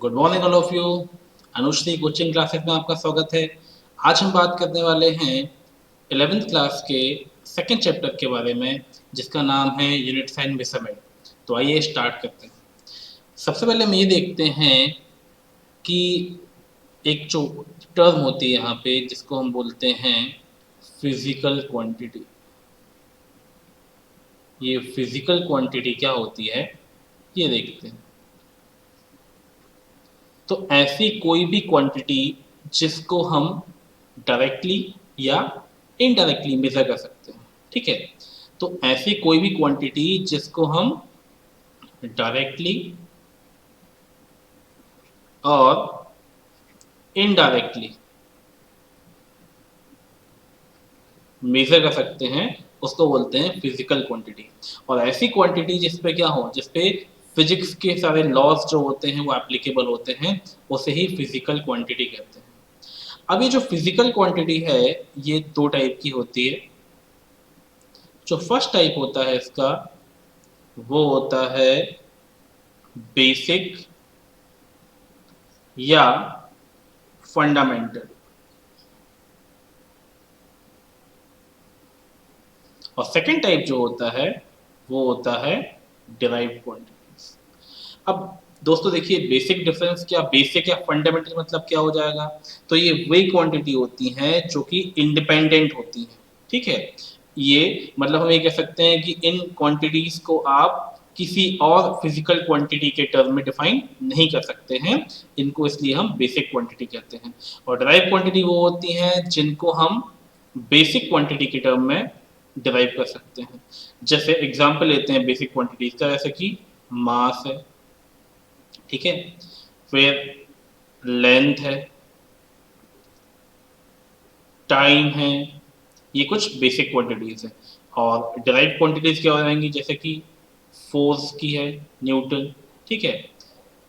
Good morning all of you. Anushree coaching classes में आपका स्वागत है। आज हम बात करने वाले हैं 11th क्लास के सेकंड चैप्टर के बारे में, जिसका नाम है यूनिट्स एंड मेजरमेंट। तो आइए स्टार्ट करते हैं। सबसे पहले हम ये देखते हैं कि एक जो टर्म होती है यहाँ पे, जिसको हम बोलते हैं फिजिकल क्वांटिटी। ये फिजिकल क्वांटिटी क्या होती है ये देखते हैं। तो ऐसी कोई भी क्वांटिटी जिसको हम डायरेक्टली या इनडायरेक्टली मेजर कर सकते हैं, ठीक है। तो ऐसी कोई भी क्वांटिटी जिसको हम डायरेक्टली और इनडायरेक्टली मेजर कर सकते हैं, उसको बोलते हैं फिजिकल क्वांटिटी। और ऐसी क्वांटिटी जिसपे क्या हो, जिसपे फिजिक्स के सारे लॉज जो होते हैं वो एप्लीकेबल होते हैं, उसे ही फिजिकल क्वांटिटी कहते हैं। अब ये जो फिजिकल क्वांटिटी है ये दो टाइप की होती है। जो फर्स्ट टाइप होता है इसका, वो होता है बेसिक या फंडामेंटल। और सेकंड टाइप जो होता है वो होता है डिराइव्ड क्वांटिटीज। अब दोस्तों देखिए, बेसिक डिफरेंस क्या, बेसिक या फंडामेंटल मतलब क्या हो जाएगा। तो ये वही क्वांटिटी होती हैं जो कि इंडिपेंडेंट होती हैं, ठीक है। ये मतलब हम ये कह सकते हैं कि इन क्वांटिटीज को आप किसी और फिजिकल क्वांटिटी के टर्म में डिफाइन नहीं कर सकते हैं। इनको इसलिए हम बेसिक क्वांटिटी कहते हैं। और डिराइव क्वांटिटी वो होती हैं जिनको हम बेसिक क्वांटिटी के टर्म में डिराइव कर सकते हैं। जैसे एग्जांपल लेते हैं बेसिक क्वांटिटीज का, जैसे कि मास है, ठीक है, फिर लेंथ है, टाइम है। ये कुछ बेसिक क्वांटिटीज है। और डिराइव क्वांटिटीज क्या हो जाएंगी, जैसे कि फोर्स की है न्यूटन, ठीक है,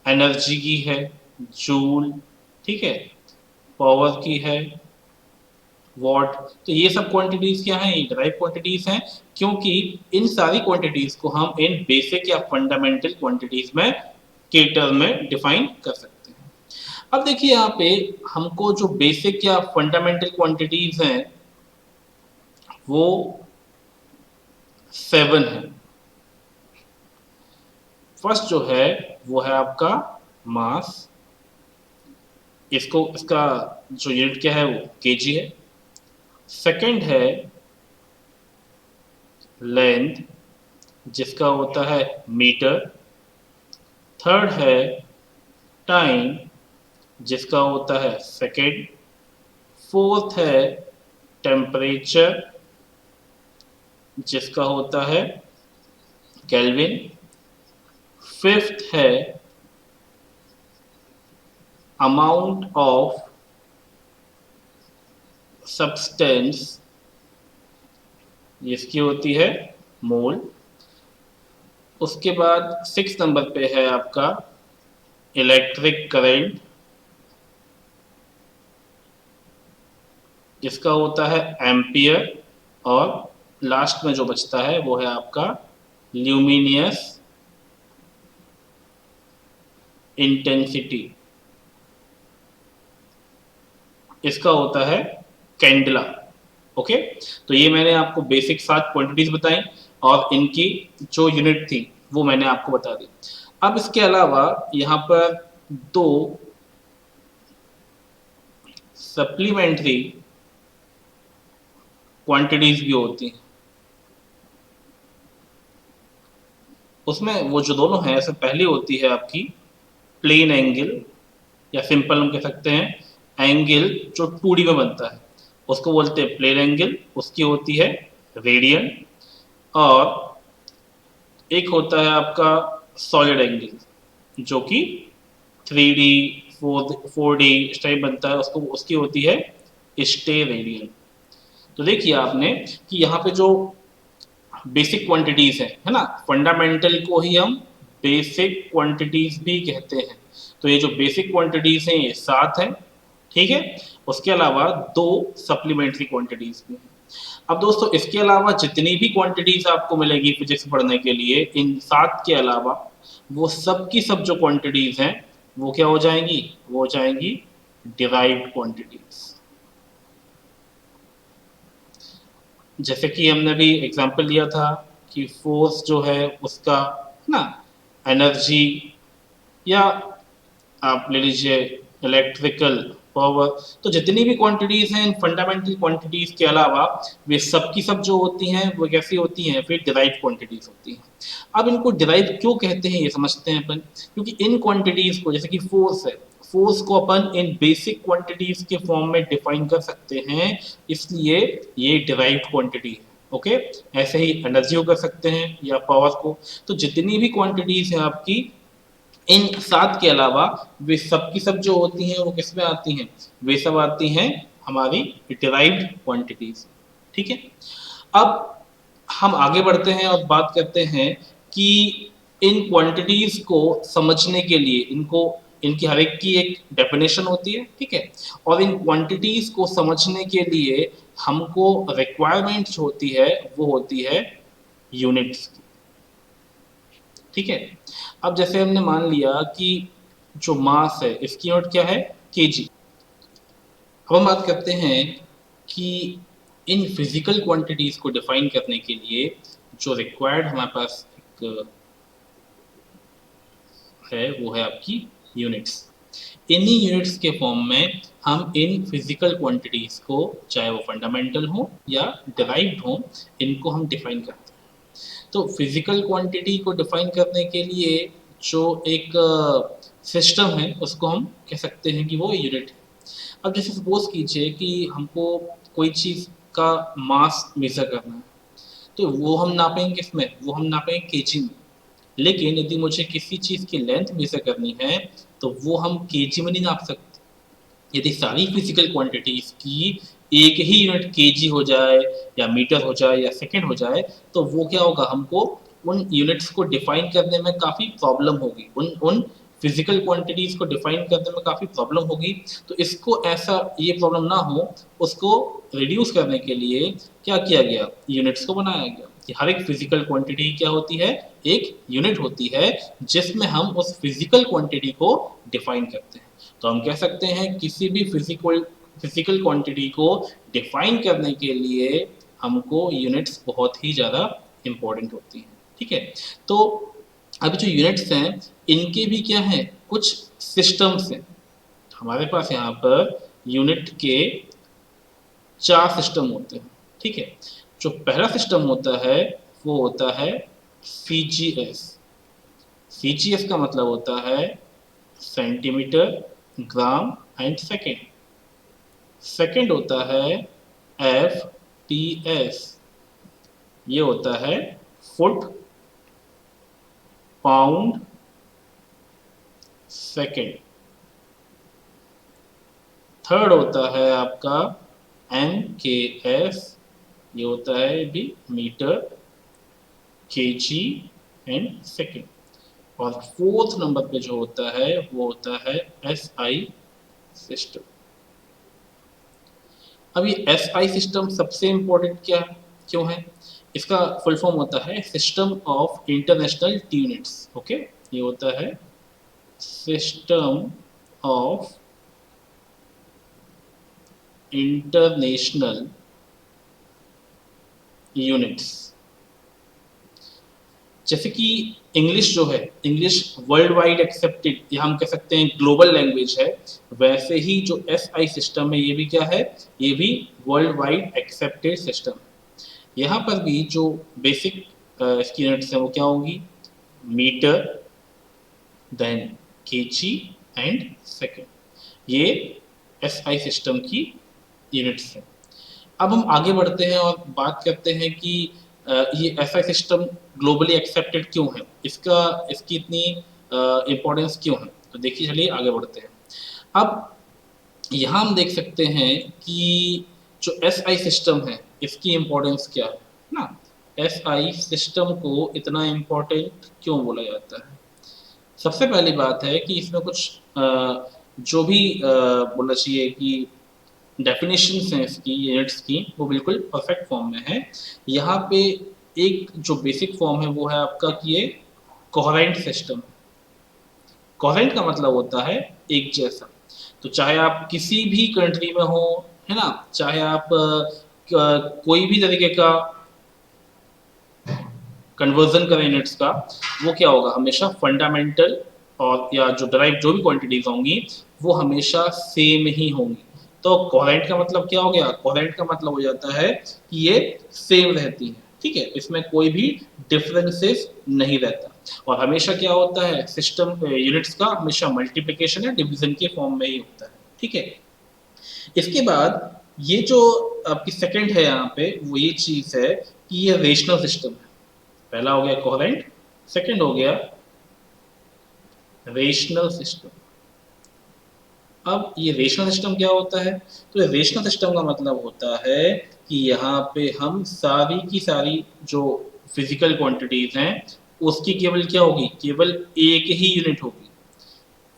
एनर्जी की है जूल, ठीक है, पावर की है वॉट। तो ये सब क्वांटिटीज क्या हैं, ये डिराइव क्वांटिटीज हैं, क्योंकि इन सारी क्वांटिटीज को हम इन बेसिक या फंडामेंटल क्वांटिटीज में के टर्म में डिफाइन कर सकते हैं। अब देखिए यहाँ पे हमको जो बेसिक या फंडामेंटल क्वांटिटीज हैं वो 7 है। फर्स्ट जो है वो है आपका मास। इसका जो यूनिट क्या है वो केजी है। सेकंड है लेंथ, जिसका होता है मीटर। थर्ड है टाइम, जिसका होता है सेकेंड। फोर्थ है टेम्परेचर, जिसका होता है केल्विन। फिफ्थ है अमाउंट ऑफ सब्सटेंस, जिसकी होती है मोल। उसके बाद 6 नंबर पे है आपका इलेक्ट्रिक करंट, जिसका होता है एम्पियर। और लास्ट में जो बचता है वो है आपका ल्यूमिनियस इंटेंसिटी, इसका होता है कैंडला। ओके, तो ये मैंने आपको बेसिक 7 क्वांटिटीज बताई और इनकी जो यूनिट थी वो मैंने आपको बता दी। अब इसके अलावा यहाँ पर 2 सप्लीमेंट्री क्वांटिटीज भी होती हैं। उसमें वो जो दोनों हैं, ऐसे पहली होती है आपकी प्लेन एंगल, या सिंपल हम कह सकते हैं एंगल जो 2D में बनता है उसको बोलते हैं प्लेन एंगल, उसकी होती है रेडियन। और एक होता है आपका सॉलिड एंगल जो कि 3D 4D इस टाइप बनता है, उसको उसकी होती है स्टे रेडियन। तो देखिए आपने कि यहाँ पे जो बेसिक क्वांटिटीज है ना, फंडामेंटल को ही हम बेसिक क्वांटिटीज भी कहते हैं। तो ये जो बेसिक क्वांटिटीज हैं ये 7 है, ठीक है। उसके अलावा 2 सप्लीमेंट्री क्वांटिटीज भी हैं। अब दोस्तों इसके अलावा जितनी भी क्वांटिटीज आपको मिलेगी फिजिक्स पढ़ने के लिए, इन 7 के अलावा वो सब की सब जो क्वांटिटीज हैं वो क्या हो जाएंगी, वो हो जाएंगी डिराइव्ड क्वांटिटीज। जैसे कि हमने अभी एग्जांपल लिया था कि फोर्स जो है उसका ना एनर्जी, या आप ले लीजिए इलेक्ट्रिकल पावर, तो जितनी भी क्वांटिटीज हैं इन फंडामेंटल क्वांटिटीज के अलावा वे सब की सब जो होती हैं वो कैसी होती हैं, फिर डिराइव्ड क्वांटिटीज होती हैं। अब इनको डिराइव क्यों कहते हैं ये समझते हैं अपन, क्योंकि इन क्वांटिटीज को, जैसे कि फोर्स है, फोर्स को अपन इन बेसिक क्वांटिटीज के फॉर्म में डिफाइन कर सकते हैं, इसलिए ये डिराइव्ड क्वांटिटी है। ओके, ऐसे ही एनर्जी को कर सकते हैं या पावर को। तो जितनी भी क्वांटिटीज है आपकी इन सात के अलावा वे सब की सब जो होती हैं वो किस में आती हैं, वे सब आती हैं हमारी डिराइव्ड क्वांटिटीज। ठीक है, अब हम आगे बढ़ते हैं और बात करते हैं कि इन क्वांटिटीज को समझने के लिए इनको, इनकी हर एक की एक डेफिनेशन होती है, ठीक है, और इन क्वांटिटीज को समझने के लिए हमको रिक्वायरमेंट होती है, वो होती है यूनिट्स की। ठीक है, अब जैसे हमने मान लिया कि जो मास है इसकी यूनिट क्या है, केजी। अब हम बात करते हैं कि इन फिजिकल क्वांटिटीज को डिफाइन करने के लिए जो रिक्वायर्ड हमारे पास एक है वो है आपकी यूनिट्स। इन्हीं यूनिट्स के फॉर्म में हम इन फिजिकल क्वांटिटीज को, चाहे वो फंडामेंटल हो या डिराइव्ड हो, इनको हम डिफाइन करते हैं। तो फिजिकल क्वांटिटी को डिफाइन करने के लिए जो एक सिस्टम है उसको हम कह सकते हैं कि वो यूनिट है। अब जैसे सपोज कीजिए कि हमको कोई चीज़ का मास मेजर करना है, तो वो हम नापेंगे किसमें, वो हम नापेंगे केजी में। लेकिन यदि मुझे किसी चीज़ की लेंथ मेजर करनी है तो वो हम केजी में नहीं नाप सकते। यदि सारी फिजिकल क्वांटिटीज की एक ही यूनिट केजी हो जाए या मीटर हो जाए या सेकंड हो जाए, तो वो क्या होगा, हमको उन यूनिट्स को डिफाइन करने में काफ़ी प्रॉब्लम होगी, उन उन फिजिकल क्वांटिटीज को डिफाइन करने में काफ़ी प्रॉब्लम होगी। तो इसको ऐसा ये प्रॉब्लम ना हो, उसको रिड्यूस करने के लिए क्या किया गया, यूनिट्स को बनाया गया कि हर एक फिजिकल क्वांटिटी क्या होती है, एक यूनिट होती है जिसमें हम उस फिजिकल क्वांटिटी को डिफाइन करते हैं। तो हम कह सकते हैं किसी भी फिजिकल क्वांटिटी को डिफाइन करने के लिए हमको यूनिट्स बहुत ही ज़्यादा इम्पोर्टेंट होती हैं। ठीक है, तो अब जो यूनिट्स हैं इनके भी क्या हैं, कुछ सिस्टम्स हैं। हमारे पास यहाँ पर यूनिट के 4 सिस्टम होते हैं। ठीक है, जो पहला सिस्टम होता है वो होता है सीजीएस। सीजीएस का मतलब होता है centimetre, gram and second. Second होता है एफ टी एस, ये होता है फुट, पाउंड, सेकेंड। थर्ड होता है आपका एम के एस, ये होता है भी मीटर, केजी एंड सेकेंड। और फोर्थ नंबर पे जो होता है वो होता है एस आई सिस्टम। अब ये एस आई सिस्टम सबसे इंपॉर्टेंट क्या क्यों है, इसका फुल फॉर्म होता है system of international units. Okay, ये होता है सिस्टम ऑफ इंटरनेशनल यूनिट्स। जैसे कि इंग्लिश जो है, इंग्लिश वर्ल्ड वाइड एक्सेप्टेड या हम कह सकते हैं ग्लोबल लैंग्वेज है, वैसे ही जो एस आई सिस्टम है ये भी क्या है, ये भी वर्ल्ड वाइड एक्सेप्टेड सिस्टम है। यहाँ पर भी जो बेसिक इसकी यूनिट्स हैं वो क्या होंगी, metre, then KG and second. ये एस आई सिस्टम की यूनिट्स हैं। अब हम आगे बढ़ते हैं और बात करते हैं कि ये S I system globally accepted क्यों है, इसका इसकी इतनी इम्पोर्टेंस क्यों है। तो देखिए, चलिए आगे बढ़ते हैं। अब यहाँ हम देख सकते हैं कि जो एस आई सिस्टम है इसकी इम्पोर्टेंस क्या है ना। एस आई सिस्टम को इतना इम्पोर्टेंट क्यों बोला जाता है, सबसे पहली बात है कि इसमें कुछ जो भी बोलना चाहिए कि डेफिनेशंस हैं इसकी यूनिट्स की, वो बिल्कुल परफेक्ट फॉर्म में है। यहाँ पे एक जो बेसिक फॉर्म है वो है आपका कि ये कोहेरेंट सिस्टम। कोहेरेंट का मतलब होता है एक जैसा। तो चाहे आप किसी भी कंट्री में हो, है ना, चाहे आप कोई भी तरीके का कन्वर्जन करें यूनिट्स का, वो क्या होगा, हमेशा फंडामेंटल और या जो ड्राइव जो भी क्वांटिटीज होंगी वो हमेशा सेम ही होंगी। तो कोहेरेंट का मतलब क्या हो गया, कोहेरेंट का मतलब हो जाता है कि ये सेम रहती है, ठीक है, इसमें कोई भी डिफरेंसेस नहीं रहता। और हमेशा क्या होता है, सिस्टम यूनिट्स का हमेशा मल्टीप्लिकेशन या डिवीजन के फॉर्म में ही होता है, ठीक है। इसके बाद ये जो आपकी सेकंड है यहाँ पे, वो ये चीज है कि ये रेशनल सिस्टम है। पहला हो गया कोहेरेंट, सेकंड हो गया रेशनल सिस्टम। अब ये रेशनल सिस्टम क्या होता है, तो ये रेशनल सिस्टम का मतलब होता है कि यहाँ पे हम सारी की सारी जो फिजिकल क्वांटिटीज हैं उसकी केवल क्या होगी, केवल एक ही यूनिट होगी।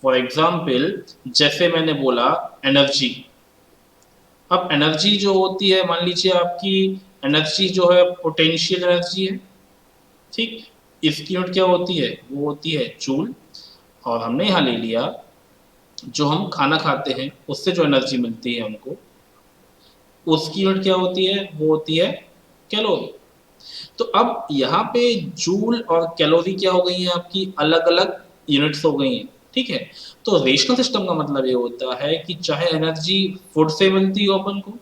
फॉर एग्जाम्पल जैसे मैंने बोला एनर्जी। अब एनर्जी जो होती है, मान लीजिए आपकी एनर्जी जो है पोटेंशियल एनर्जी है, ठीक, इसकी यूनिट क्या होती है, वो होती है जूल। और हमने यहाँ ले लिया जो हम खाना खाते हैं उससे जो एनर्जी मिलती है हमको, उसकी यूनिट क्या होती है, वो होती है कैलोरी। तो अब यहाँ पे जूल और कैलोरी क्या हो गई हैं, आपकी अलग अलग यूनिट्स हो गई हैं, ठीक है। तो रेशनल सिस्टम का मतलब ये होता है कि चाहे एनर्जी फूड से मिलती हो अपन को,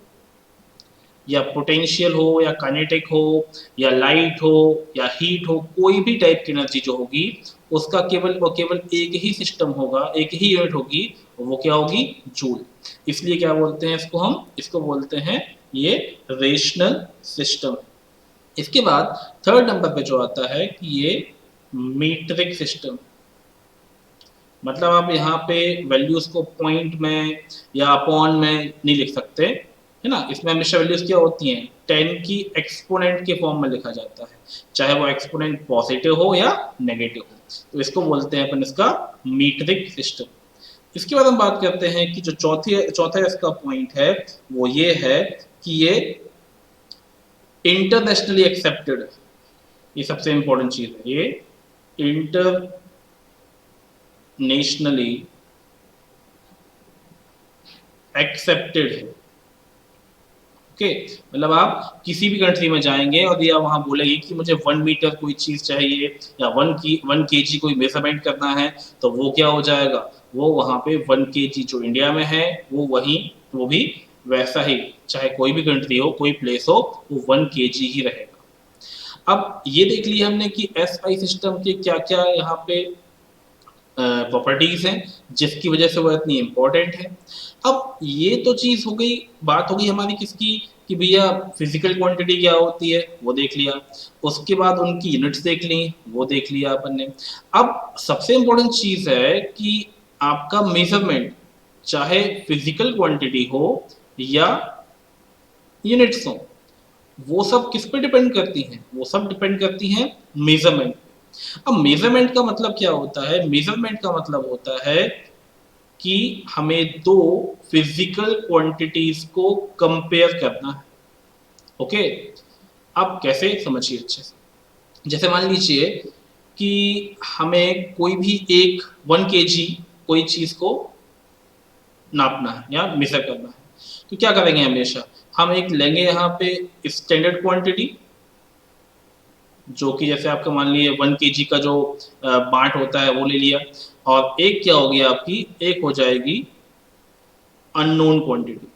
या पोटेंशियल हो या काइनेटिक हो या लाइट हो या हीट हो, कोई भी टाइप की एनर्जी जो होगी उसका केवल और केवल एक ही सिस्टम होगा, एक ही यूनिट होगी, वो क्या होगी, जूल। इसलिए क्या बोलते हैं इसको, हम इसको बोलते हैं ये रेशनल सिस्टम। इसके बाद थर्ड नंबर पे जो आता है कि ये मीट्रिक सिस्टम। मतलब आप यहाँ पे वैल्यूज को पॉइंट में या अपॉन में नहीं लिख सकते, है ना, इसमें हमेशा वैल्यूज क्या होती हैं, 10 की एक्सपोनेंट के फॉर्म में लिखा जाता है, चाहे वो एक्सपोनेंट पॉजिटिव हो या नेगेटिव हो। तो इसको बोलते हैं अपन इसका मीट्रिक सिस्टम। इसके बाद हम बात करते हैं कि जो चौथा इसका पॉइंट है वो ये है कि ये इंटरनेशनली एक्सेप्टेड। ये सबसे इंपॉर्टेंट चीज है, ये इंटरनेशनली एक्सेप्टेड है। ओके, मतलब आप किसी भी कंट्री में जाएंगे और ये वहां बोलेंगे कि मुझे 1 मीटर कोई चीज चाहिए या 1 केजी कोई मेजरमेंट करना है, तो वो क्या हो जाएगा, वो वहां पे 1 केजी जो इंडिया में है वो वही, वो भी वैसा ही, चाहे कोई भी कंट्री हो कोई प्लेस हो, वो 1 केजी ही रहेगा। अब ये देख लिया हमने कि एसआई सिस्टम के क्या क्या यहाँ पे प्रॉपर्टीज हैं जिसकी वजह से वो इतनी इंपॉर्टेंट है। अब ये तो चीज हो गई, बात हो गई हमारी किसकी, कि भैया फिजिकल क्वांटिटी क्या होती है वो देख लिया, उसके बाद उनकी यूनिट्स देख ली, वो देख लिया अपन ने। अब सबसे इंपॉर्टेंट चीज है कि आपका मेजरमेंट, चाहे फिजिकल क्वांटिटी हो या यूनिट्स हो, वो सब किस पे डिपेंड करती हैं, वो सब डिपेंड करती हैं मेजरमेंट। अब मेजरमेंट का मतलब क्या होता है, मेजरमेंट का मतलब होता है कि हमें दो फिजिकल क्वांटिटीज को कंपेयर करना है। ओके, अब कैसे, समझिए अच्छे से। जैसे मान लीजिए कि हमें कोई भी एक 1 केजी कोई चीज को नापना है या मेजर करना है, तो क्या करेंगे, हमेशा हम एक लेंगे यहाँ पे स्टैंडर्ड क्वांटिटी, जो कि जैसे आपका मान लीजिए 1 केजी का जो बाट होता है वो ले लिया, और एक क्या होगी आपकी, एक हो जाएगी अननोन क्वांटिटी।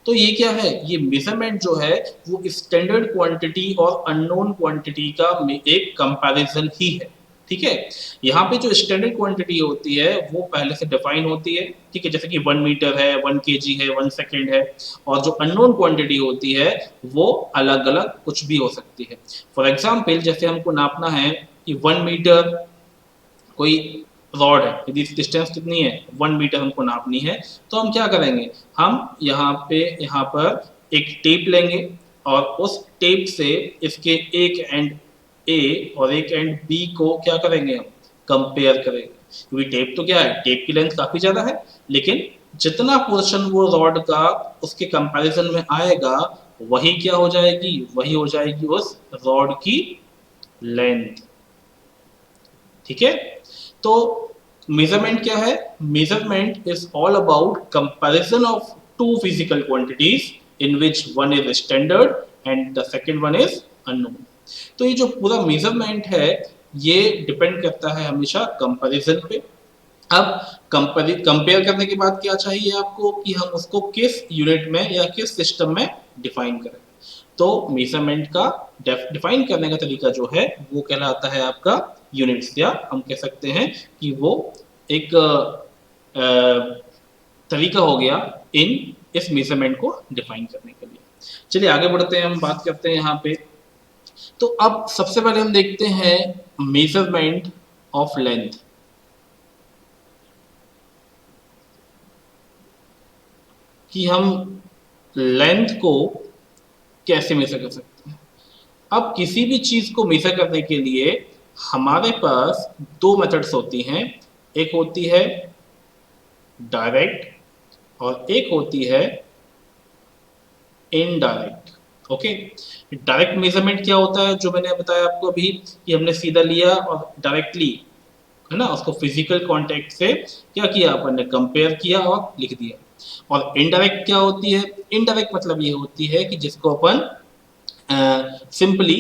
तो ये क्या है, ये मेजरमेंट जो है वो स्टैंडर्ड क्वांटिटी और अननोन क्वांटिटी का एक कंपैरिजन ही है, ठीक है। यहाँ पे जो स्टैंडर्ड क्वांटिटी होती है वो पहले से डिफाइन होती है, ठीक है, जैसे कि 1 मीटर है, 1 केजी है, 1 सेकेंड है। और जो अननोन क्वांटिटी होती है वो अलग अलग कुछ भी हो सकती है। फॉर एग्जाम्पल जैसे हमको नापना है कि 1 मीटर कोई रॉड है, यदि डिस्टेंस कितनी है, 1 मीटर हमको नापनी है, तो हम क्या करेंगे, हम यहाँ पर एक टेप लेंगे और उस टेप से इसके एक एंड ए और एक एंड बी को क्या करेंगे, हम कंपेयर करेंगे। क्योंकि टेप तो क्या है, टेप की लेंथ काफी ज्यादा है, लेकिन जितना पोर्शन वो रॉड का उसके कंपैरिजन में आएगा वही क्या हो जाएगी, वही हो जाएगी उस रॉड की लेंथ, ठीक है। तो मेजरमेंट क्या है? Measurement is all about comparison of two physical quantities in which one is standard and the second one is unknown. तो ये जो पूरा मेजरमेंट है ये डिपेंड करता है हमेशा कंपैरिजन पे। अब कंपेयर करने के बाद क्या चाहिए आपको कि हम उसको किस यूनिट में या किस सिस्टम में डिफाइन करें। तो मेजरमेंट का डिफाइन करने का तरीका जो है वो कहलाता है आपका यूनिट्स, या हम कह सकते हैं कि वो एक तरीका हो गया इन इस मेजरमेंट को डिफाइन करने के लिए। चलिए आगे बढ़ते हैं, हम बात करते हैं यहाँ पे। तो अब सबसे पहले हम देखते हैं मेजरमेंट ऑफ लेंथ। कि हम लेंथ को कैसे मेजर कर सकते हैं। अब किसी भी चीज को मेजर करने के लिए हमारे पास दो मेथड्स होती हैं, एक होती है डायरेक्ट और एक होती है इनडायरेक्ट। ओके, डायरेक्ट मेजरमेंट क्या होता है, जो मैंने बताया आपको अभी कि हमने सीधा लिया और डायरेक्टली है ना उसको फिजिकल कांटेक्ट से क्या किया, अपन ने कंपेयर किया और लिख दिया। और इनडायरेक्ट क्या होती है? इनडायरेक्ट मतलब ये होती है कि जिसको अपन सिंपली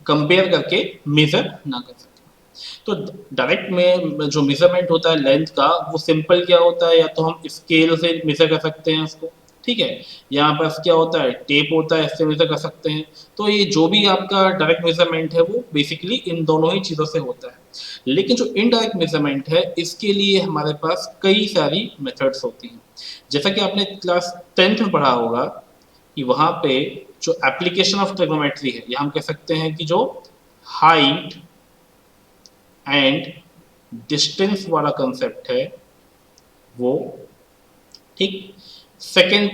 कंपेयर करके मेजर ना कर सके। तो डायरेक्ट में जो मेजरमेंट होता है लेंथ का, वो सिंपल क्या होता है, या तो हम स्केल से मेजर कर सकते हैं उसको, ठीक है, यहाँ पर क्या होता है टेप होता है, इससे मेजर कर सकते हैं। तो ये जो भी आपका डायरेक्ट मेजरमेंट है वो बेसिकली इन दोनों ही चीज़ों से होता है। लेकिन जो इनडायरेक्ट मेजरमेंट है इसके लिए हमारे पास कई सारी मेथड्स होती हैं। जैसा कि आपने क्लास 10th में पढ़ा होगा कि वहाँ पे जो एप्लीकेशन ऑफ ट्रिग्नोमेट्री है, या हम कह सकते हैं कि जो हाइट एंड डिस्टेंस वाला कंसेप्ट है वो, ठीक। सेकंड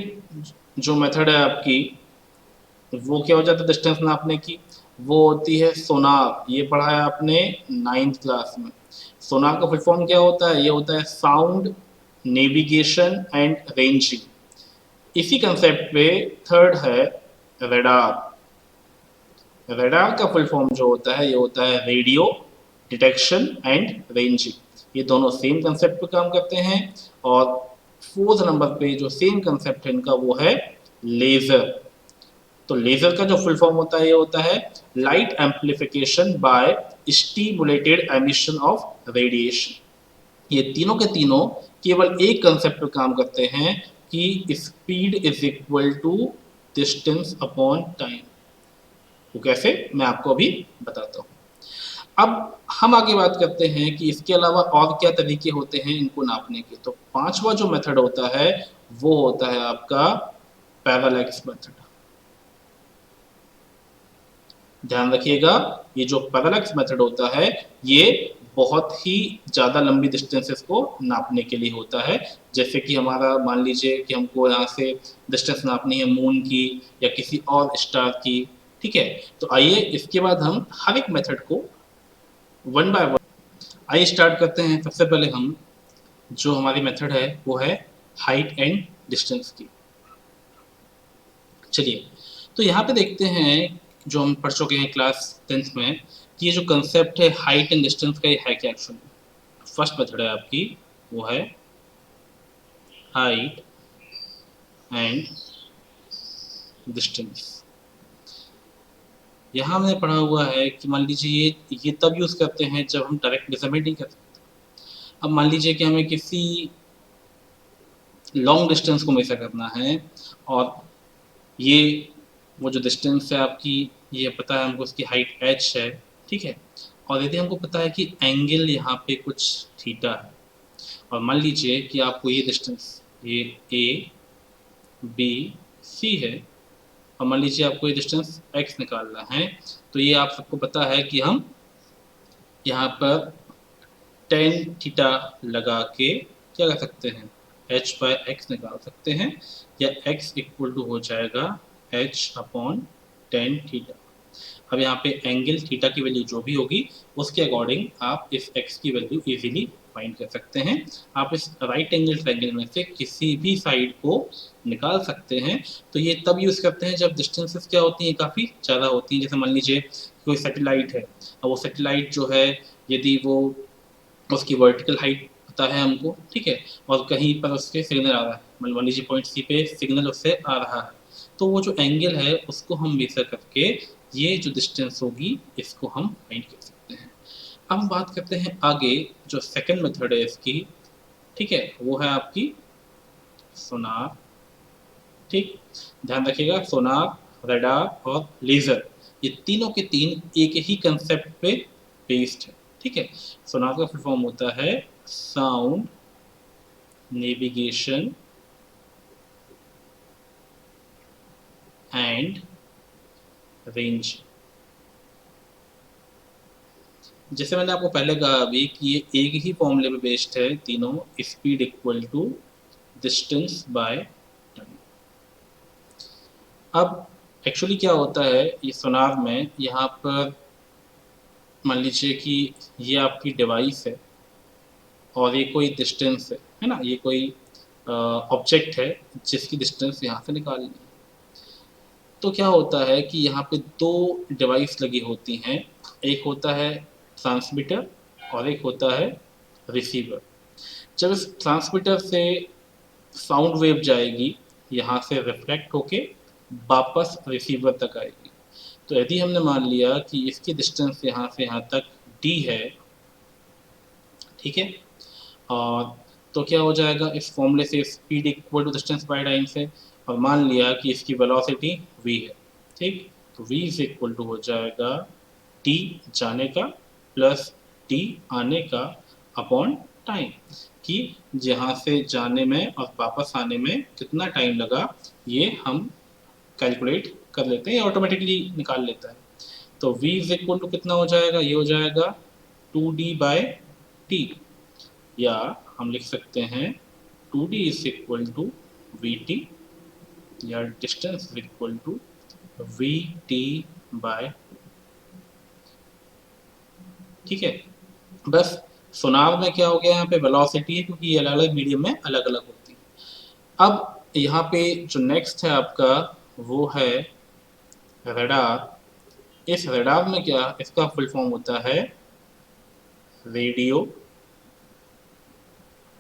जो मेथड है आपकी वो क्या हो जाता है डिस्टेंस नापने की, वो होती है सोनार। ये पढ़ा है आपने 9th क्लास में। सोनार का फुल फॉर्म क्या होता है? ये होता है साउंड नेविगेशन एंड रेंजिंग। इसी कंसेप्ट पे थर्ड है रेडार। रेडार का फुल फॉर्म जो होता है ये होता है रेडियो डिटेक्शन एंड रेंजिंग। ये दोनों सेम कंसेप्ट पे काम करते हैं। और फोर्थ नंबर पे जो सेम कंसेप्ट है इनका वो है लेजर। तो लेजर का जो फुल फॉर्म होता है ये होता है light amplification by stimulated emission of radiation. ये तीनों के तीनों केवल एक कंसेप्ट पे काम करते हैं कि speed is equal to distance upon time. वो कैसे, मैं आपको अभी बताता हूँ। अब हम आगे बात करते हैं कि इसके अलावा और क्या तरीके होते हैं इनको नापने के। तो पांचवा जो मेथड होता है वो होता है आपका पैरालैक्स मेथड। ध्यान रखिएगा, ये जो पैरालैक्स मेथड होता है ये बहुत ही ज़्यादा लंबी डिस्टेंसेस को नापने के लिए होता है। जैसे कि हमारा मान लीजिए कि हमको यहाँ से डिस्टेंस नापनी है मून की या किसी और स्टार की, ठीक है। तो आइए इसके बाद हम हर एक मेथड को वन बाय वन आइए स्टार्ट करते हैं। सबसे पहले हम जो हमारी मेथड है वो है हाइट एंड डिस्टेंस की। चलिए, तो यहाँ पे देखते हैं जो हम पढ़ चुके हैं क्लास 10th में कि ये जो कंसेप्ट है हाइट एंड डिस्टेंस का, ये है क्या एक्चुअली। फर्स्ट मेथड है आपकी वो है हाइट एंड डिस्टेंस। यहाँ हमने पढ़ा हुआ है कि मान लीजिए ये तब यूज़ करते हैं जब हम डायरेक्ट मेजरमेंट नहीं कर सकते। अब मान लीजिए कि हमें किसी लॉन्ग डिस्टेंस को मेजर करना है और ये वो जो डिस्टेंस है आपकी, ये पता है हमको उसकी हाइट h है, ठीक है। और यदि हमको पता है कि एंगल यहाँ पे कुछ थीटा है, और मान लीजिए कि आपको ये डिस्टेंस ये a b c है, और मान लीजिए आपको ये डिस्टेंस x निकालना है, तो ये आप सबको पता है कि हम यहाँ पर tan थीटा लगा के क्या कर सकते हैं h बाय x निकाल सकते हैं, या x इक्वल टू हो जाएगा h अपॉन tan थीटा। अब यहाँ पे एंगल थीटा की वैल्यू जो भी होगी उसके अकॉर्डिंग आप इस x की वैल्यू इजीली फाइंड कर सकते हैं। आप इस राइट एंगल ट्रायंगल में से किसी भी साइड को निकाल सकते हैं। तो ये तब यूज़ करते हैं जब डिस्टेंसेस क्या होती हैं, काफ़ी ज़्यादा होती हैं। जैसे मान लीजिए कोई सैटेलाइट है, अब वो सैटेलाइट जो है यदि वो उसकी वर्टिकल हाइट दिखता है हमको, ठीक है, और कहीं पर उसके सिग्नल आ रहा है, मतलब मान लीजिए पॉइंट सी पे सिग्नल उससे आ रहा है, तो वो जो एंगल है उसको हम मेजर करके ये जो डिस्टेंस होगी इसको हम फाइंड कर सकते हैं। अब हम बात करते हैं आगे, जो सेकंड मेथड है इसकी, ठीक है, वो है आपकी सोनार। ठीक, ध्यान रखिएगा, सोनार, रडार और लेजर, ये तीनों के तीन एक ही कंसेप्ट पे बेस्ड है। ठीक है, सोनार का फुल फॉर्म होता है साउंड नेविगेशन एंड रेंज। जैसे मैंने आपको पहले कहा अभी कि ये एक ही फॉर्मूले पे बेस्ड है तीनों, speed equal to distance by time. अब एक्चुअली क्या होता है ये सोनार में, यहाँ पर मान लीजिए कि ये आपकी डिवाइस है और ये कोई डिस्टेंस है ना, ये कोई ऑब्जेक्ट है जिसकी डिस्टेंस यहाँ से निकालनी है। तो क्या होता है कि यहाँ पे दो डिवाइस लगी होती हैं, एक होता है ट्रांसमीटर और एक होता है रिसीवर। जब इस ट्रांसमीटर से साउंड वेव जाएगी, यहाँ से रिफ्लेक्ट होके वापस रिसीवर तक आएगी। तो यदि हमने मान लिया कि इसकी डिस्टेंस यहाँ से यहाँ तक d है, ठीक है, और तो क्या हो जाएगा इस फॉर्मूले से, speed equal to distance by time से, और मान लिया कि इसकी वेलोसिटी v है, ठीक, तो v इज इक्वल टू हो जाएगा t जाने का प्लस t आने का अपॉन टाइम, कि जहाँ से जाने में और वापस आने में कितना टाइम लगा ये हम कैलकुलेट कर लेते हैं, ऑटोमेटिकली निकाल लेता है। तो v इज इक्वल टू कितना हो जाएगा, ये हो जाएगा 2d बाय टी, या हम लिख सकते हैं 2d is equal to v t, या distance is equal to v t by, ठीक है। बस सोनार में क्या हो गया, यहाँ पे वेलोसिटी है क्योंकि ये अलग अलग मीडियम में अलग अलग होती है। अब यहाँ पे जो नेक्स्ट है आपका वो है रडार। इस रडार में क्या, इसका फुल फॉर्म होता है रेडियो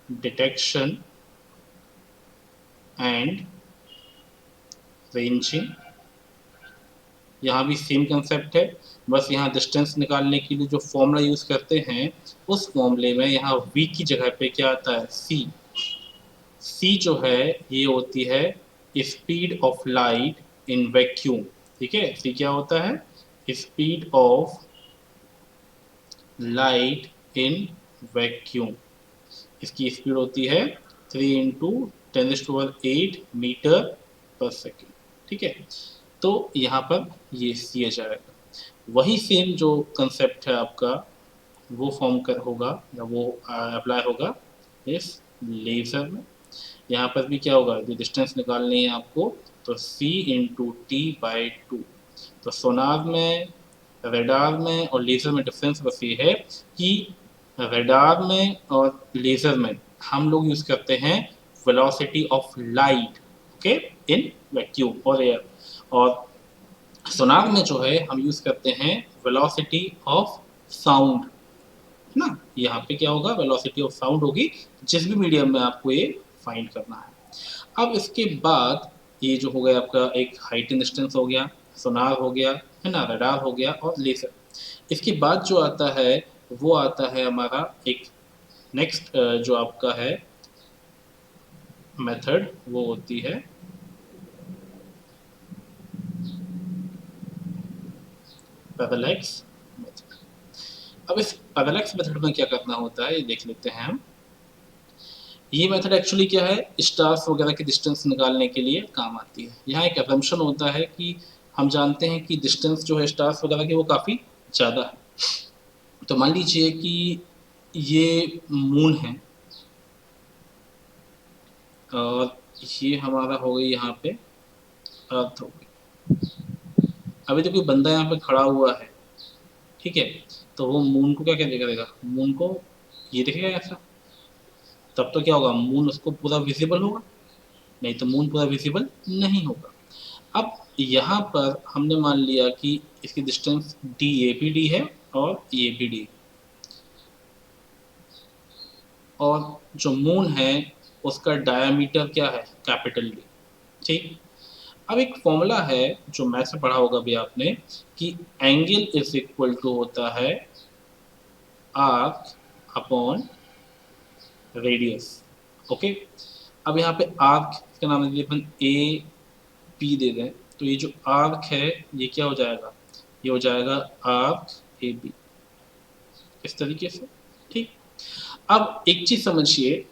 डिटेक्शन एंड रेंजिंग। यहाँ भी सेम कंसेप्ट है, बस यहाँ डिस्टेंस निकालने के लिए जो फॉर्मूला यूज करते हैं उस फॉर्मूले में यहाँ v की जगह पे क्या आता है c। c जो है ये होती है speed of light in vacuum, ठीक है, c क्या होता है, speed of light in vacuum. इसकी स्पीड होती है 3 इंटू 10⁸ मीटर पर सेकेंड, ठीक है। तो यहाँ पर ये सी एच आएगा, वही सेम जो कंसेप्ट है आपका वो फॉर्म कर होगा या वो अप्लाई होगा इस लेजर में। यहाँ पर भी क्या होगा, जो डिस्टेंस निकालनी है आपको, तो c into T by two. तो सोनार में, रेडार में और लेजर में डिफरेंस बस ये है कि रेडार में और लेजर में हम लोग यूज करते हैं velocity of light, okay, in vacuum और एयर, और सोनार में जो है हम यूज करते हैं वेलोसिटी ऑफ साउंड ना। यहाँ पे क्या होगा, वेलोसिटी ऑफ साउंड होगी, जिस भी मीडियम में आपको ये फाइंड करना है। अब इसके बाद ये जो हो गया आपका एक हाइट एंड डिस्टेंस हो गया, सोनार हो गया, है ना, रडार हो गया और लेजर। इसके बाद जो आता है वो आता है हमारा एक नेक्स्ट जो आपका है मेथड, वो होती है पैरेलैक्स मेथड। अब इस पैरेलैक्स मेथड में क्या करना होता है ये देख लेते हैं हम। ये मेथड एक्चुअली क्या है, स्टार्स वगैरह की डिस्टेंस निकालने के लिए काम आती है। यहाँ एक असम्पशन होता है कि हम जानते हैं कि डिस्टेंस जो है स्टार्स वगैरह की वो काफ़ी ज़्यादा है। तो मान लीजिए कि ये मून है और ये हमारा हो गई यहाँ पे अर्थ हो गई। अभी तो कोई बंदा यहाँ पे खड़ा हुआ है, ठीक है, तो वो मून को क्या क्या करेगा, मून को ये देखेगा ऐसा, तब तो क्या होगा, मून उसको पूरा विजिबल होगा, नहीं तो मून पूरा विजिबल नहीं होगा। अब यहाँ पर हमने मान लिया कि इसकी डिस्टेंस डी, ये भी डी है और ये भी डी, और जो मून है उसका डायमीटर क्या है, कैपिटल डी। ठीक। अब एक फॉर्मूला है जो मैथ्स में पढ़ा होगा भी आपने, कि एंगल इज इक्वल टू होता है आर्क अपॉन रेडियस। ओके। अब यहाँ पे आर्क का नाम दे दिया अपन, ए पी दे दें, तो ये जो आर्क है ये क्या हो जाएगा, ये हो जाएगा आर्क ए बी, इस तरीके से। ठीक। अब एक चीज समझिए,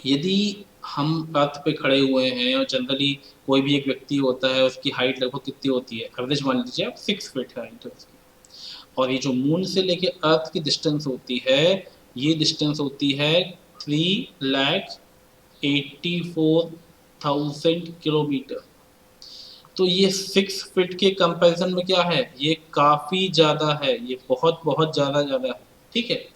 यदि हम अर्थ पे खड़े हुए हैं और जनरली कोई भी एक व्यक्ति होता है, उसकी हाइट लगभग कितनी होती है, एवरेज मान लीजिए आप 6 फीट हाइट है उसकी, और ये जो मून से लेके अर्थ की डिस्टेंस होती है, ये डिस्टेंस होती है 3,84,000 किलोमीटर। तो ये 6 फीट के कंपैरिजन में क्या है, ये काफी ज्यादा है, ये बहुत बहुत ज्यादा है। ठीक है।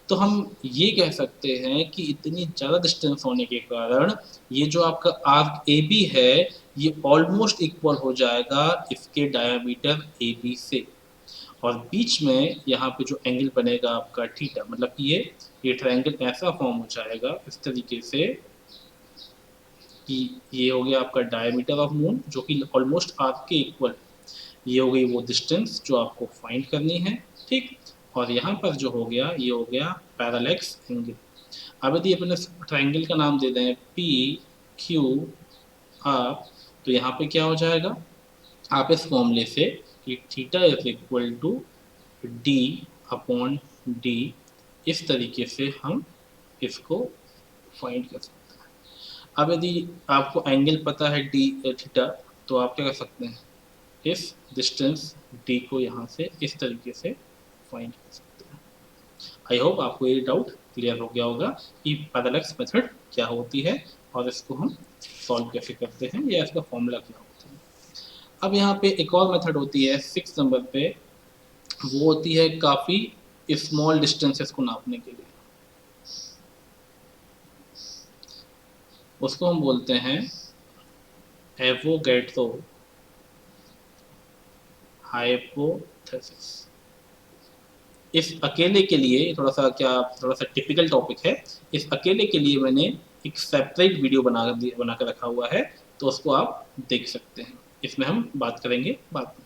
तो हम ये कह सकते हैं कि इतनी ज़्यादा डिस्टेंस होने के कारण ये जो आपका आर्क ए बी है ये ऑलमोस्ट इक्वल हो जाएगा इसके डायमीटर ए बी से, और बीच में यहाँ पे जो एंगल बनेगा आपका थीटा, मतलब कि ये ट्रायंगल ऐसा फॉर्म हो जाएगा इस तरीके से कि ये हो गया आपका डायमीटर ऑफ मून जो कि ऑलमोस्ट आर्क के इक्वल, ये हो गई वो डिस्टेंस जो आपको फाइंड करनी है। ठीक। और यहाँ पर जो हो गया ये हो गया पैरेलैक्स एंगल। अब यदि अपन इस ट्रायंगल का नाम दे दें पी क्यू आर, तो यहाँ पे क्या हो जाएगा, आप इस फॉर्मूले से कि theta is equal to D upon D, इस तरीके से हम इसको फाइंड कर सकते हैं। अब यदि आपको एंगल पता है डी थीटा, तो आप क्या कर सकते हैं, इस डिस्टेंस डी को यहाँ से इस तरीके से फाइंड कर सकते हैं। आई होप आपको ये डाउट क्लियर हो गया होगा कि पैरेलैक्स मेथड क्या होती है और इसको हम सॉल्व कैसे करते हैं या इसका फॉर्मूला क्या होता है। अब यहाँ पे एक और मेथड होती है 6 नंबर पे, वो होती है काफ़ी स्मॉल डिस्टेंसेस को नापने के लिए, उसको हम बोलते हैं एवोगैड्रो हाइपोथेसिस। इस अकेले के लिए थोड़ा सा टिपिकल टॉपिक है, इस अकेले के लिए मैंने एक सेपरेट वीडियो बना कर रखा हुआ है, तो उसको आप देख सकते हैं, इसमें हम बात करेंगे बाद में।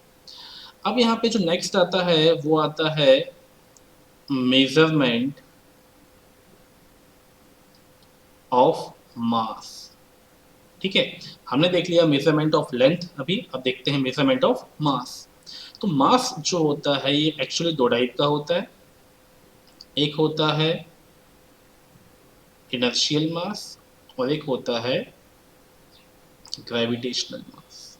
अब यहाँ पे जो नेक्स्ट आता है वो आता है मेजरमेंट ऑफ मास। ठीक है। हमने देख लिया मेजरमेंट ऑफ लेंथ अभी, अब देखते हैं मेजरमेंट ऑफ मास। तो मास जो होता है ये एक्चुअली दो टाइप का होता है, एक होता है इनर्शियल मास और एक होता है ग्रेविटेशनल मास।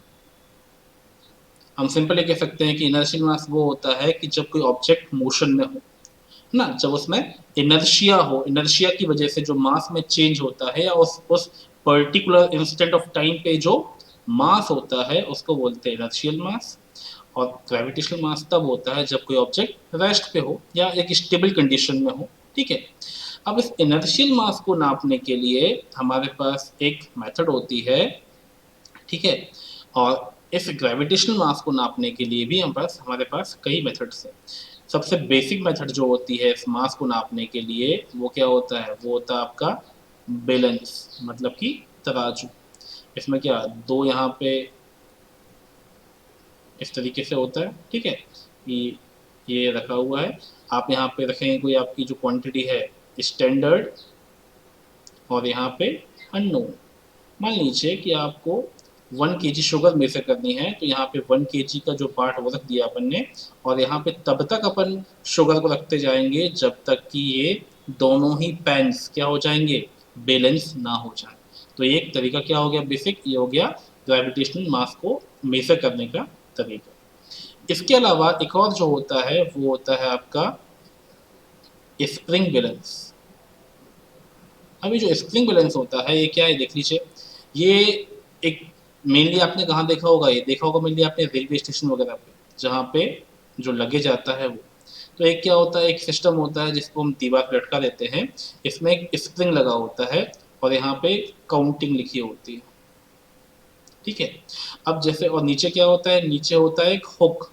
हम सिंपली कह सकते हैं कि इनर्शियल मास वो होता है कि जब कोई ऑब्जेक्ट मोशन में हो ना, जब उसमें इनर्शिया हो, इनर्शिया की वजह से जो मास में चेंज होता है या उस पर्टिकुलर इंस्टेंट ऑफ टाइम पे जो मास होता है उसको बोलते हैं इनर्शियल मास। और ग्रेविटेशनल मास तब होता है जब कोई ऑब्जेक्ट रेस्ट पे हो या एक स्टेबल कंडीशन में हो। ठीक है। अब इस इनर्शियल मास को नापने के लिए हमारे पास एक मेथड होती है। ठीक है। और इस ग्रेविटेशनल मास को नापने के लिए भी हमारे पास कई मेथड्स हैं। सबसे बेसिक मेथड जो होती है इस मास को नापने के लिए वो क्या होता है, वो होता है आपका बैलेंस, मतलब कि तराजू। इसमें क्या दो यहाँ पे इस तरीके से होता है। ठीक है। ये रखा हुआ है, आप यहाँ पे रखेंगे कोई आपकी जो क्वांटिटी है स्टैंडर्ड और यहाँ पे अननोन। मान लीजिए कि आपको 1 kg शुगर मेजर करनी है, तो यहाँ पे 1 kg का जो पार्ट वो रख दिया अपन ने, और यहाँ पे तब तक अपन शुगर को रखते जाएंगे जब तक कि ये दोनों ही पैन्स क्या हो जाएंगे, बैलेंस ना हो जाए। तो ये एक तरीका क्या हो गया बेसिक, ये हो गया ग्रेविटेशनल मास को मेजर करने का तरीका। इसके अलावा एक और जो होता है वो होता है आपका स्प्रिंग बैलेंस। अभी जो स्प्रिंग बैलेंस होता है ये क्या है, देख लीजिए, ये एक मेनली आपने कहाँ देखा होगा, ये देखा होगा मेनली आपने रेलवे स्टेशन वगैरह पे, जहाँ पे जो लगेज आता है वो, तो एक क्या होता है, एक सिस्टम होता है जिसको हम दीवार पर लटका देते हैं, इसमें एक स्प्रिंग लगा होता है और यहाँ पे काउंटिंग लिखी होती है। ठीक है। अब जैसे और नीचे क्या होता है, नीचे होता है एक हुक,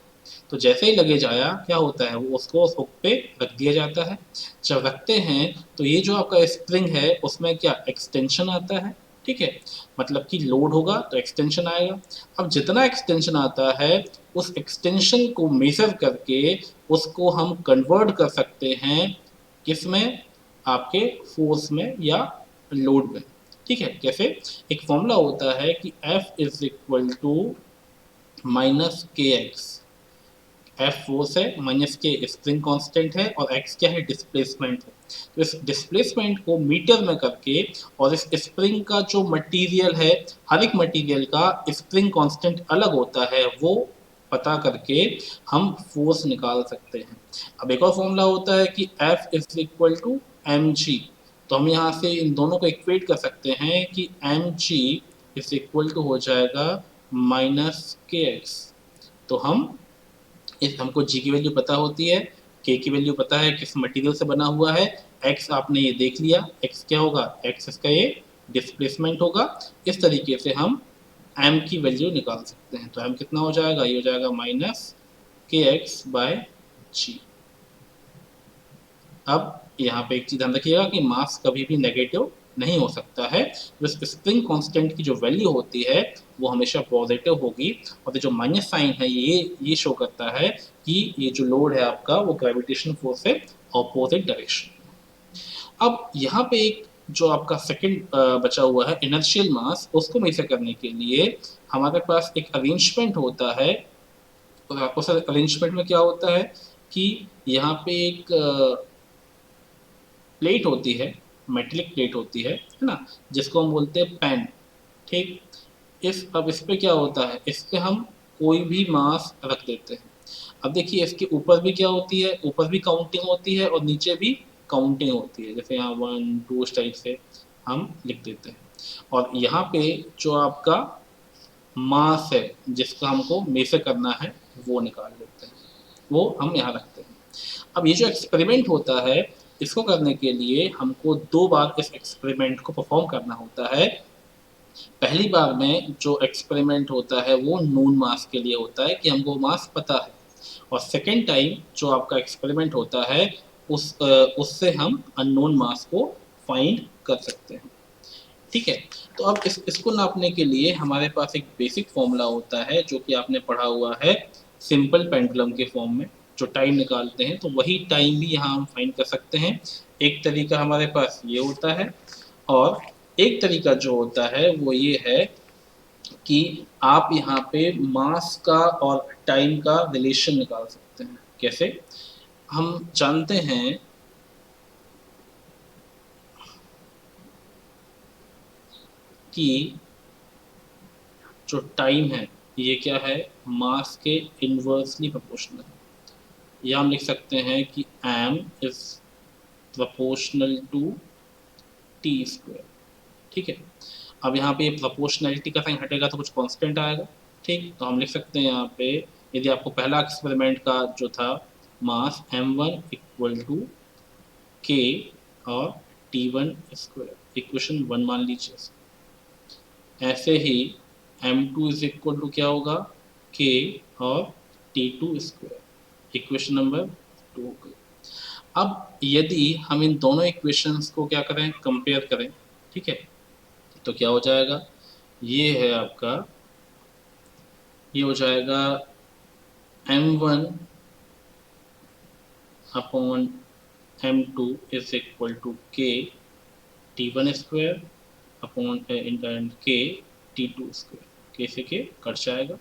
तो जैसे ही लगेज आया क्या होता है, वो उसको उस हुक पे रख दिया जाता है। जब रखते हैं तो ये जो आपका स्प्रिंग है उसमें क्या एक्सटेंशन आता है, ठीक है, मतलब कि लोड होगा तो एक्सटेंशन आएगा। अब जितना एक्सटेंशन आता है उस एक्सटेंशन को मेजर करके उसको हम कन्वर्ट कर सकते हैं किसमें, आपके फोर्स में या लोड में, ठीक है। कैसे, एक फॉर्मूला होता है कि F is equal to minus K X. F force है, माइनस के स्प्रिंग कांस्टेंट है, और एक्स क्या है, डिस्प्लेसमेंट है। तो इस डिस्प्लेसमेंट को मीटर में करके और इस स्प्रिंग का जो मटेरियल है, हर एक मटेरियल का स्प्रिंग कांस्टेंट अलग होता है, वो पता करके हम फोर्स निकाल सकते हैं। अब एक और फॉर्मूला होता है कि F is equal to M G. तो हम यहाँ से इन दोनों को इक्वेट कर सकते हैं कि M G is equal to हो जाएगा माइनस के एक्स। तो हम इस हमको जी की वैल्यू पता होती है, के की वैल्यू पता है किस मटेरियल से बना हुआ है, एक्स आपने ये देख लिया, एक्स क्या होगा, एक्स इसका ये डिस्प्लेसमेंट होगा। इस तरीके से हम एम की वैल्यू निकाल सकते हैं। तो एम कितना हो जाएगा, ये हो जाएगा माइनस के एक्स बाय जी। अब यहाँ पे एक चीज़ ध्यान रखिएगा कि मास कभी भी नेगेटिव नहीं हो सकता है। तो स्प्रिंग कांस्टेंट की जो वैल्यू होती है वो हमेशा पॉजिटिव होगी, और जो माइनस साइन है ये शो करता है कि ये जो लोड है आपका वो ग्रेविटेशन फोर्स से ऑपोजिट डायरेक्शन। अब यहाँ पे एक जो आपका सेकंड बचा हुआ है इनर्शियल मास, उसको मेजर करने के लिए हमारे पास एक अरेंजमेंट होता है। तो आपको सर अरेंजमेंट में क्या होता है कि यहाँ पे एक प्लेट होती है, मेटेलिक प्लेट होती है ना, जिसको हम बोलते हैं पेन, ठीक। अब इस पे क्या होता है, इस पे हम कोई भी मास रख देते हैं। अब देखिए इसके ऊपर भी क्या होती है, ऊपर भी काउंटिंग होती है और नीचे भी काउंटिंग होती है, जैसे यहाँ 1 2 इस टाइप से हम लिख देते हैं। और यहाँ पे जो आपका मास है जिसका हमको मेजर करना है वो निकाल लेते हैं, वो हम यहाँ रखते हैं। अब ये जो एक्सपेरिमेंट होता है, इसको करने के लिए हमको 2 बार इस एक्सपेरिमेंट को परफॉर्म करना होता है। पहली बार में जो एक्सपेरिमेंट होता है वो नोन मास के लिए होता है कि हमको मास पता है, और सेकेंड टाइम जो आपका एक्सपेरिमेंट होता है उससे हम अननोन मास को फाइंड कर सकते हैं, ठीक है। तो अब इसको नापने के लिए हमारे पास एक बेसिक फॉर्मूला होता है जो कि आपने पढ़ा हुआ है सिंपल पेंडुलम के फॉर्म में, जो टाइम निकालते हैं, तो वही टाइम भी यहाँ हम फाइंड कर सकते हैं। एक तरीका हमारे पास ये होता है, और एक तरीका जो होता है वो ये है कि आप यहाँ पे मास का और टाइम का रिलेशन निकाल सकते हैं। कैसे, हम जानते हैं कि जो टाइम है ये क्या है, मास के इन्वर्सली प्रोपोर्शनल है। या हम लिख सकते हैं कि m is proportional to T square, ठीक है। अब यहाँ पे प्रोपोर्शनैलिटी का साइन हटेगा तो कुछ कांस्टेंट आएगा, ठीक। तो हम लिख सकते हैं यहाँ पे, यदि आपको पहला एक्सपेरिमेंट का जो था मास m1 इक्वल टू के और t1 स्क्वायर, इक्वेशन 1 मान लीजिए। ऐसे ही m2 इज इक्वल टू क्या होगा, k और t2 स्क्वायर, इक्वेशन नंबर 2 हो गई। अब यदि हम इन दोनों इक्वेशंस को क्या करें, कंपेयर करें, ठीक है, तो क्या हो जाएगा, ये है आपका, ये हो जाएगा m1 upon m2 is equal to k t1 square upon k t2 square, k से k कट जाएगा।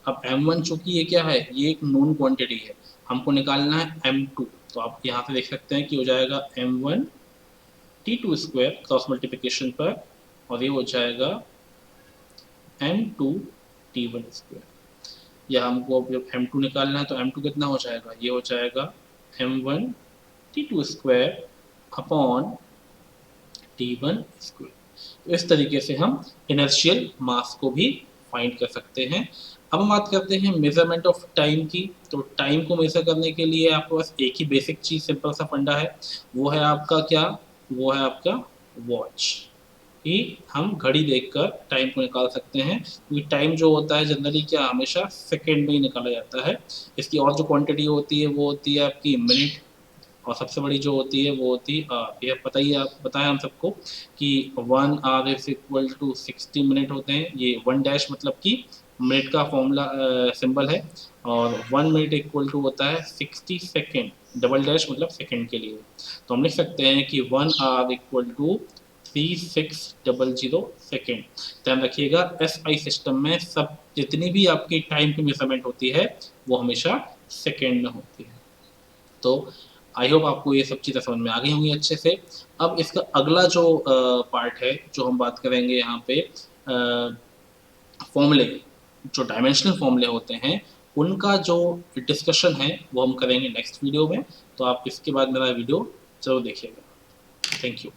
अब m1 चूंकि ये क्या है, ये एक नोन क्वांटिटी है, हमको निकालना है m2, तो आप यहाँ पे देख सकते हैं कि हो जाएगा m1 t2 square cross multiplication पर, और ये हो जाएगा m2 t1 स्क्वायर। या हमको जब m2 निकालना है तो m2 कितना हो जाएगा, ये हो जाएगा m1 t2 square upon t1 square. तो इस तरीके से हम इनर्शियल मास को भी फाइंड कर सकते हैं। अब हम बात करते हैं मेजरमेंट ऑफ टाइम की। तो टाइम को मेजर करने के लिए आपके पास एक ही बेसिक चीज, सिंपल सा फंडा है, वो है आपका क्या, वो है आपका वॉच, कि हम घड़ी देखकर टाइम को निकाल सकते हैं, क्योंकि टाइम जो होता है जनरली क्या हमेशा सेकंड में ही निकाला जाता है। इसकी और जो क्वांटिटी होती है वो होती है आपकी मिनट, और सबसे बड़ी जो होती है वो होती है ये पता ही है, आप पता है हम सबको कि 1 hour is equal to 60 minute होते हैं। ये 1 डैश मतलब कि मिनट का फॉर्मूला सिंबल है, और 1 मिनट इक्वल टू होता है 60 सेकेंड, डबल डैश मतलब सेकेंड के लिए। तो हम लिख सकते हैं कि 1 आवर इक्वल टू 3600 सेकेंड। ध्यान रखिएगा SI सिस्टम में सब जितनी भी आपकी टाइम की मेजरमेंट होती है वो हमेशा सेकेंड में होती है। तो आई होप आपको ये सब चीज़ें समझ में आ गई होंगी अच्छे से। अब इसका अगला जो पार्ट है जो हम बात करेंगे यहाँ पे फॉर्मूले, जो डायमेंशनल फॉर्मूले होते हैं उनका जो डिस्कशन है वो हम करेंगे नेक्स्ट वीडियो में। तो आप इसके बाद मेरा वीडियो जरूर देखिएगा। Thank you.